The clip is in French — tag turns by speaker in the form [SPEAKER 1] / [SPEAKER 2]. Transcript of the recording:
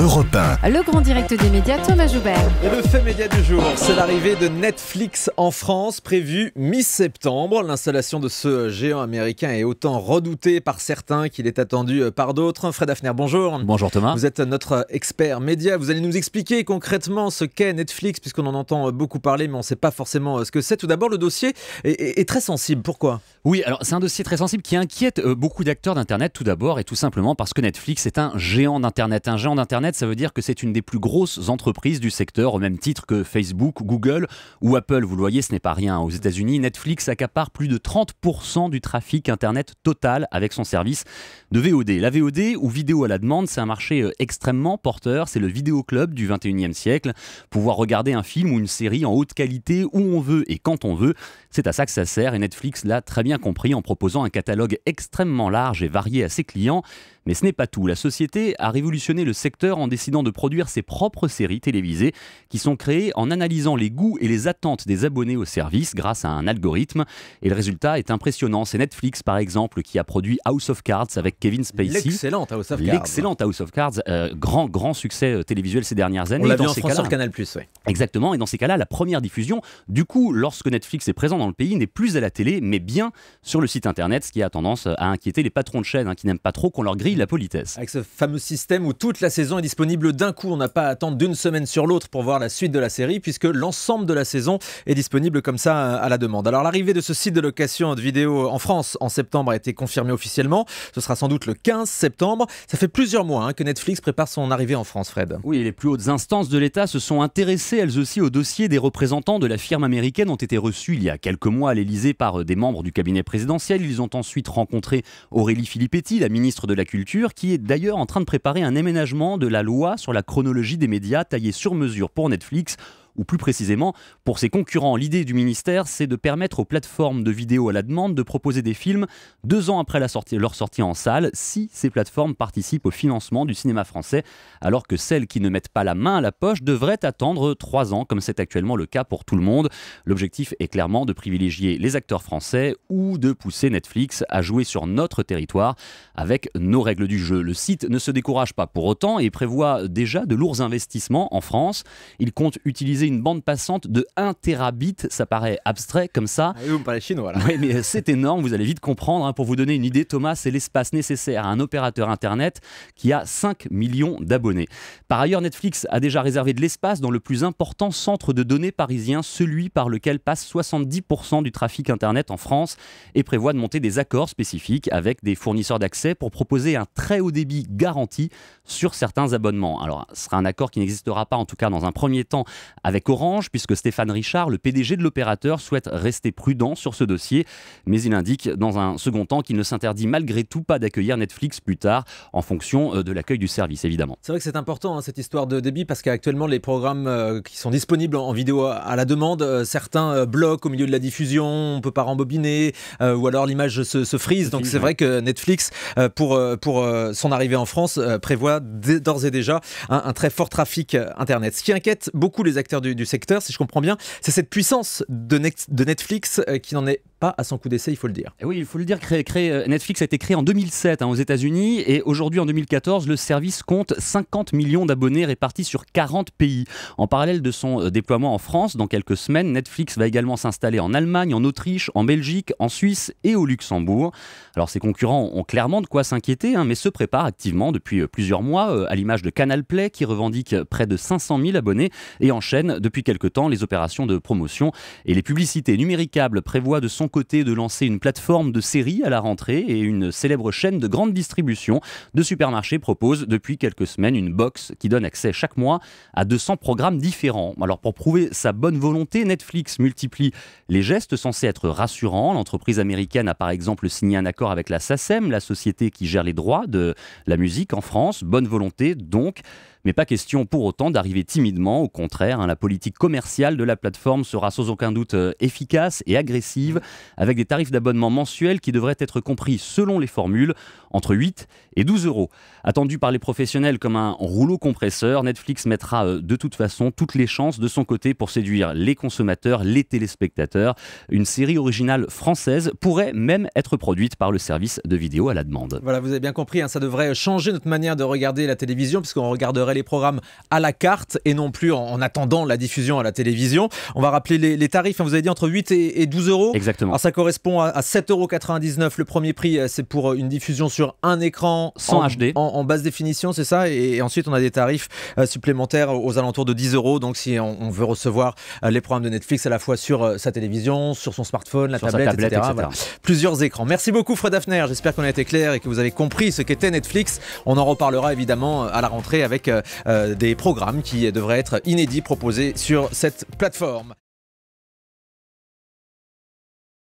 [SPEAKER 1] Europe 1.
[SPEAKER 2] Le grand direct des médias, Thomas Joubert.
[SPEAKER 3] Et le fait média du jour, c'est l'arrivée de Netflix en France, prévue mi-septembre. L'installation de ce géant américain est autant redoutée par certains qu'il est attendu par d'autres. Fred Hafner, bonjour.
[SPEAKER 4] Bonjour Thomas.
[SPEAKER 3] Vous êtes notre expert média. Vous allez nous expliquer concrètement ce qu'est Netflix, puisqu'on en entend beaucoup parler, mais on ne sait pas forcément ce que c'est. Tout d'abord, le dossier est très sensible. Pourquoi ?
[SPEAKER 4] Oui, alors c'est un dossier très sensible qui inquiète beaucoup d'acteurs d'Internet tout d'abord, et tout simplement parce que Netflix est un géant d'Internet. Un géant d'Internet, ça veut dire que c'est une des plus grosses entreprises du secteur, au même titre que Facebook, Google ou Apple. Vous le voyez, ce n'est pas rien. Aux États-Unis, Netflix accapare plus de 30% du trafic Internet total avec son service de VOD. La VOD, ou vidéo à la demande, c'est un marché extrêmement porteur. C'est le vidéoclub du 21e siècle. Pouvoir regarder un film ou une série en haute qualité où on veut et quand on veut, c'est à ça que ça sert, et Netflix l'a très bien compris en proposant un catalogue extrêmement large et varié à ses clients. Mais ce n'est pas tout. La société a révolutionné le secteur en décidant de produire ses propres séries télévisées qui sont créées en analysant les goûts et les attentes des abonnés au service grâce à un algorithme. Et le résultat est impressionnant. C'est Netflix, par exemple, qui a produit House of Cards avec Kevin Spacey.
[SPEAKER 3] L'excellente House of Cards.
[SPEAKER 4] L'excellente House of Cards. Grand succès télévisuel ces dernières années.
[SPEAKER 3] On l'a vu en France sur Canal+. Oui.
[SPEAKER 4] Exactement. Et dans ces cas-là, la première diffusion, du coup, lorsque Netflix est présent dans le pays, n'est plus à la télé, mais bien sur le site internet, ce qui a tendance à inquiéter les patrons de chaînes qui n'aiment pas trop qu'on leur grille la politesse.
[SPEAKER 3] Avec ce fameux système où toute la saison est disponible d'un coup, on n'a pas à attendre d'une semaine sur l'autre pour voir la suite de la série, puisque l'ensemble de la saison est disponible comme ça à la demande. Alors l'arrivée de ce site de location de vidéos en France en septembre a été confirmée officiellement. Ce sera sans doute le 15 septembre. Ça fait plusieurs mois que Netflix prépare son arrivée en France, Fred.
[SPEAKER 4] Oui, et les plus hautes instances de l'État se sont intéressées elles aussi au dossier. Des représentants de la firme américaine ont été reçus il y a quelques mois à l'Élysée par des membres du cabinet présidentiel. Ils ont ensuite rencontré Aurélie Filippetti, la ministre de la Culture, qui est d'ailleurs en train de préparer un aménagement de la loi sur la chronologie des médias taillée sur mesure pour Netflix, ou plus précisément pour ses concurrents. L'idée du ministère, c'est de permettre aux plateformes de vidéo à la demande de proposer des films 2 ans après leur sortie en salle, si ces plateformes participent au financement du cinéma français, alors que celles qui ne mettent pas la main à la poche devraient attendre 3 ans, comme c'est actuellement le cas pour tout le monde. L'objectif est clairement de privilégier les acteurs français ou de pousser Netflix à jouer sur notre territoire avec nos règles du jeu. Le site ne se décourage pas pour autant et prévoit déjà de lourds investissements en France. Il compte utiliser une bande passante de 1 terabit, ça paraît abstrait comme ça.
[SPEAKER 3] Ah oui, vous me parlez chinois là.
[SPEAKER 4] Oui, mais c'est énorme, vous allez vite comprendre. Pour vous donner une idée, Thomas, c'est l'espace nécessaire à un opérateur internet qui a 5 millions d'abonnés. Par ailleurs, Netflix a déjà réservé de l'espace dans le plus important centre de données parisien, celui par lequel passe 70% du trafic internet en France, et prévoit de monter des accords spécifiques avec des fournisseurs d'accès pour proposer un très haut débit garanti sur certains abonnements. Alors, ce sera un accord qui n'existera pas, en tout cas dans un premier temps, avec Orange, puisque Stéphane Richard, le PDG de l'opérateur, souhaite rester prudent sur ce dossier, mais il indique dans un second temps qu'il ne s'interdit malgré tout pas d'accueillir Netflix plus tard, en fonction de l'accueil du service, évidemment.
[SPEAKER 3] C'est vrai que c'est important cette histoire de débit, parce qu'actuellement les programmes qui sont disponibles en vidéo à la demande, certains bloquent au milieu de la diffusion, on ne peut pas rembobiner, ou alors l'image se frise. Donc c'est vrai que Netflix, pour son arrivée en France, prévoit d'ores et déjà un très fort trafic internet. Ce qui inquiète beaucoup les acteurs du secteur, si je comprends bien, c'est cette puissance de Netflix qui n'en est pas à son coup d'essai, il faut le dire.
[SPEAKER 4] Et oui, il faut le dire, Netflix a été créé en 2007 aux États-Unis, et aujourd'hui en 2014, le service compte 50 millions d'abonnés répartis sur 40 pays. En parallèle de son déploiement en France, dans quelques semaines, Netflix va également s'installer en Allemagne, en Autriche, en Belgique, en Suisse et au Luxembourg. Alors ses concurrents ont clairement de quoi s'inquiéter, mais se préparent activement depuis plusieurs mois, à l'image de Canal Play qui revendique près de 500 000 abonnés et enchaîne depuis quelque temps les opérations de promotion et les publicités. Numéricable prévoit de son côté de lancer une plateforme de séries à la rentrée, et une célèbre chaîne de grande distribution de supermarchés propose depuis quelques semaines une box qui donne accès chaque mois à 200 programmes différents. Alors pour prouver sa bonne volonté, Netflix multiplie les gestes censés être rassurants. L'entreprise américaine a par exemple signé un accord avec la SACEM, la société qui gère les droits de la musique en France. Bonne volonté donc. Mais pas question pour autant d'arriver timidement. Au contraire, la politique commerciale de la plateforme sera sans aucun doute efficace et agressive, avec des tarifs d'abonnement mensuels qui devraient être compris selon les formules entre 8 et 12 euros. Attendu par les professionnels comme un rouleau compresseur, Netflix mettra de toute façon toutes les chances de son côté pour séduire les consommateurs, les téléspectateurs. Une série originale française pourrait même être produite par le service de vidéo à la demande.
[SPEAKER 3] Voilà, vous avez bien compris, ça devrait changer notre manière de regarder la télévision, puisqu'on regarderait récupérer les programmes à la carte et non plus en attendant la diffusion à la télévision. On va rappeler les tarifs, vous avez dit entre 8 et 12 euros.
[SPEAKER 4] Exactement.
[SPEAKER 3] Alors ça correspond à 7,99 €. Le premier prix, c'est pour une diffusion sur un écran
[SPEAKER 4] sans HD.
[SPEAKER 3] En basse définition, c'est ça. Et ensuite, on a des tarifs supplémentaires aux alentours de 10 €. Donc si on veut recevoir les programmes de Netflix à la fois sur sa télévision, sur son smartphone, la tablette, etc. Voilà. Plusieurs écrans. Merci beaucoup Fred Hafner. J'espère qu'on a été clair et que vous avez compris ce qu'était Netflix. On en reparlera évidemment à la rentrée avec des programmes qui devraient être inédits proposés sur cette plateforme.